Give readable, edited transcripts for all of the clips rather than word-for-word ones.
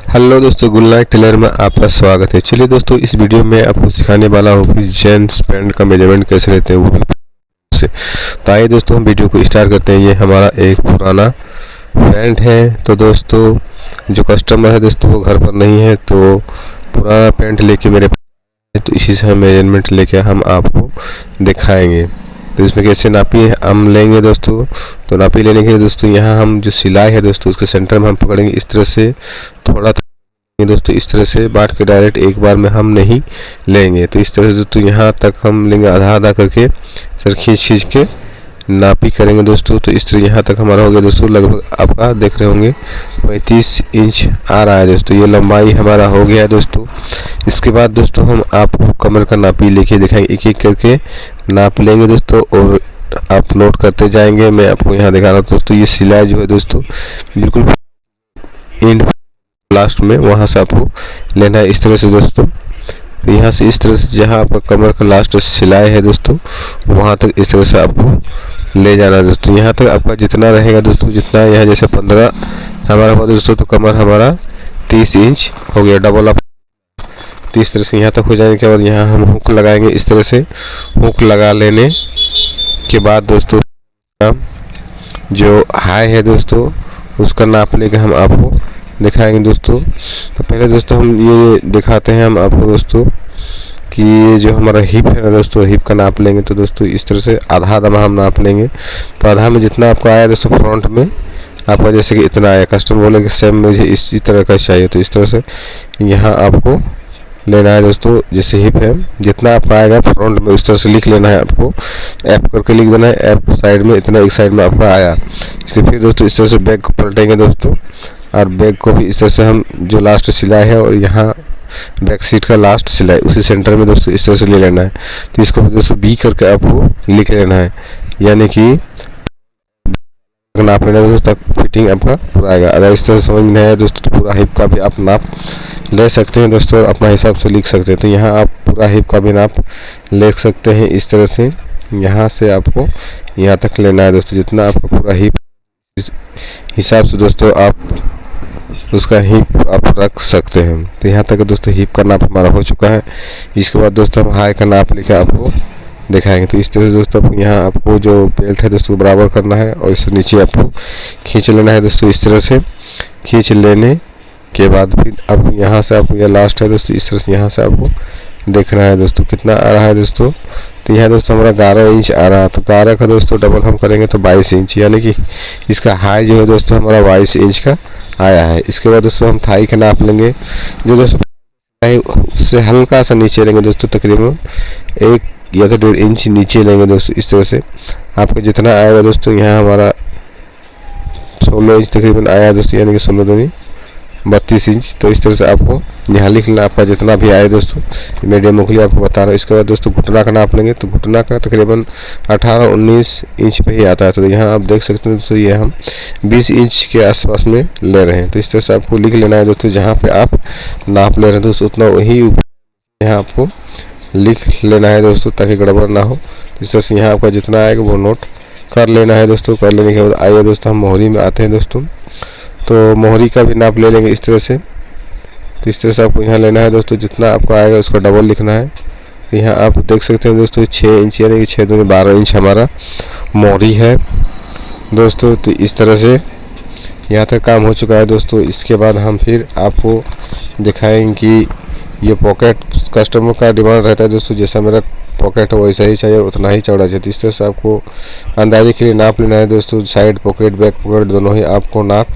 Hello दोस्तों, good night Taylor में आपका स्वागत है। चलिए दोस्तों, इस वीडियो में आपको सिखाने वाला हूँ कि जेंट्स पैंट का मेजरमेंट कैसे लेते हैं वो भी से। तो आइए दोस्तों, हम वीडियो को स्टार्ट करते हैं। ये हमारा एक पुराना पैंट है। तो दोस्तों, जो कस्टमर है दोस्तों वो घर पर नहीं है, तो पुराना पैंट लेके मेरे पास है, तो इसी से हम मेजरमेंट लेके हम आपको दिखाएंगे। तो इसमें कैसे नापी हम लेंगे दोस्तों। तो नापी लेने के लिए दोस्तों यहाँ हम जो सिलाई है दोस्तों उसके सेंटर में हम पकड़ेंगे इस तरह से, थोड़ा दोस्तों इस तरह से बांट के डायरेक्ट एक बार में हम नहीं लेंगे। तो इस तरह से दोस्तों यहाँ तक हम लेंगे, आधा आधा करके सर खींच के नापी करेंगे दोस्तों। तो इस तरह यहाँ तक हमारा हो गया दोस्तों, लगभग आपका देख रहे होंगे 35 इंच आ रहा है दोस्तों। ये लंबाई हमारा हो गया है दोस्तों। इसके बाद दोस्तों हम आपको कमर का नापी लेके दिखाएंगे, एक एक करके नाप लेंगे दोस्तों और आप नोट करते जाएंगे। मैं आपको यहाँ दिखा रहा हूँ दोस्तों, ये सिलाई जो है दोस्तों बिल्कुल एंड लास्ट में वहाँ से आपको लेना है इस तरह से दोस्तों। तो यहाँ से इस तरह से जहाँ आपका कमर का लास्ट सिलाई है दोस्तों वहाँ तक इस तरह से आपको ले जाना है दोस्तों। यहाँ तक आपका जितना रहेगा दोस्तों, जितना यहाँ जैसे 15 हमारा हुआ दोस्तों, तो कमर हमारा 30 इंच हो गया डबल अप। तो इस तरह से यहाँ तक हो जाने के बाद यहाँ हम हुक लगाएंगे इस तरह से। हुक लगा लेने के बाद दोस्तों जो हाई है दोस्तों उसका नाप लेके हम आपको दिखाएंगे दोस्तों। तो पहले दोस्तों हम ये दिखाते हैं हम आपको दोस्तों कि ये जो हमारा हिप है ना दोस्तों, हिप का नाप लेंगे। तो दोस्तों इस तरह से आधा आधा हम नाप लेंगे। तो आधा में जितना आपको आया दोस्तों फ्रंट में आपका जैसे कि इतना आया, कस्टमर बोले कि सेम मुझे इसी तरह का चाहिए, तो इस तरह से यहाँ आपको लेना है दोस्तों। जैसे हिप है जितना आपका आएगा फ्रंट में उस तरह से लिख लेना है आपको, ऐप करके लिख देना है। ऐप साइड में इतना एक साइड में आपका आया। इसके फिर दोस्तों इस तरह से बैक को पलटेंगे दोस्तों, और बैक को भी इस तरह से हम जो लास्ट सिलाई है और यहाँ बैक सीट का लास्ट सिलाई उसी सेंटर में दोस्तों इस तरह से ले लेना है। तो इसको दोस्तों बी करके आपको लिख लेना है, यानी कि नाप लेना दोस्तों तक फिटिंग आपका पूरा आएगा। अगर इस तरह से समझ में नहीं आया दोस्तों तो पूरा हिप का भी आप नाप ले सकते हैं दोस्तों, अपना हिसाब से लिख सकते हैं। तो यहाँ आप पूरा हिप का भी नाप ले सकते हैं इस तरह से। यहाँ से आपको यहाँ तक लेना है दोस्तों, जितना आपका पूरा हिप हिसाब से दोस्तों आप उसका हिप आप रख सकते हैं। तो यहाँ तक दोस्तों हिप का नाप हमारा हो चुका है। इसके बाद दोस्तों हम हाई का नाप लेकर आपको दिखाएंगे। तो इस तरह से दोस्तों यहाँ आपको जो बेल्ट है दोस्तों बराबर करना है और इससे नीचे आपको खींच लेना है दोस्तों। इस तरह से खींच लेने के बाद फिर अब यहाँ से आपको यह लास्ट है दोस्तों, इस तरह से यहाँ से आपको देखना है दोस्तों कितना आ रहा है दोस्तों। तो यहाँ दोस्तों हमारा 11 इंच आ रहा है। तो 11 का दोस्तों डबल हम करेंगे तो 22 इंच, यानी कि इसका हाई जो है दोस्तों हमारा 22 इंच का आया है। इसके बाद दोस्तों हम थाई का नाप लेंगे, जो दोस्तों उससे हल्का सा नीचे लेंगे दोस्तों, तकरीबन 1 या तो 1.5 इंच नीचे लेंगे दोस्तों। इस तरह से आपको जितना आएगा दोस्तों, यहाँ हमारा 16 इंच तकरीबन आया दोस्तों, यानी कि 16 दूनी 32 इंच। तो इस तरह से आपको यहाँ लिख लेना आपका जितना भी आए दोस्तों, मीडियम के लिए आपको बता रहा हूँ। इसके बाद दोस्तों घुटना का नाप लेंगे, तो घुटना का तकरीबन 18-19 इंच पे ही आता है। तो यहाँ आप देख सकते हैं दोस्तों, ये हम 20 इंच के आसपास में ले रहे हैं। तो इस तरह से आपको लिख लेना है दोस्तों, जहाँ पे आप नाप ले रहे हैं दोस्तों उतना वही यहाँ आपको लिख लेना है दोस्तों, ताकि गड़बड़ ना हो। इस तरह से यहाँ आपका जितना आएगा वो नोट कर लेना है दोस्तों। कर लेने के बाद आइए दोस्तों हम मोहरी में आते हैं दोस्तों। तो मोहरी का भी नाप ले लेंगे इस तरह से। तो इस तरह से आपको यहाँ लेना है दोस्तों, जितना आपको आएगा उसका डबल लिखना है। तो यहाँ आप देख सकते हैं दोस्तों 6 इंच, यानी कि 6 दूनी 12 इंच हमारा मोहरी है दोस्तों। तो इस तरह से यहाँ तक काम हो चुका है दोस्तों। इसके बाद हम फिर आपको दिखाएंगे कि ये पॉकेट कस्टमर का डिमांड रहता है दोस्तों, जैसा मेरा पॉकेट हो वैसा ही चाहिए और उतना ही चौड़ा चाहिए। तो इस तरह से आपको अंदाजे के लिए नाप लेना है दोस्तों। साइड पॉकेट बैक पॉकेट दोनों ही आपको नाप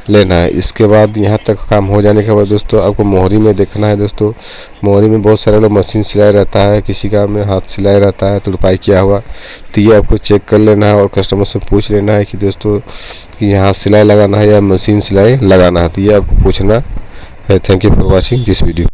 लेना है। इसके बाद यहाँ तक काम हो जाने के बाद दोस्तों आपको मोहरी में देखना है दोस्तों। मोहरी में बहुत सारे लोग मशीन सिलाई रहता है, किसी का में हाथ सिलाई रहता है तुड़पाई किया हुआ। तो ये आपको चेक कर लेना है और कस्टमर से पूछ लेना है कि दोस्तों कि यहाँ सिलाई लगाना है या मशीन सिलाई लगाना है। तो ये आपको पूछना है। Thank you for watching this video.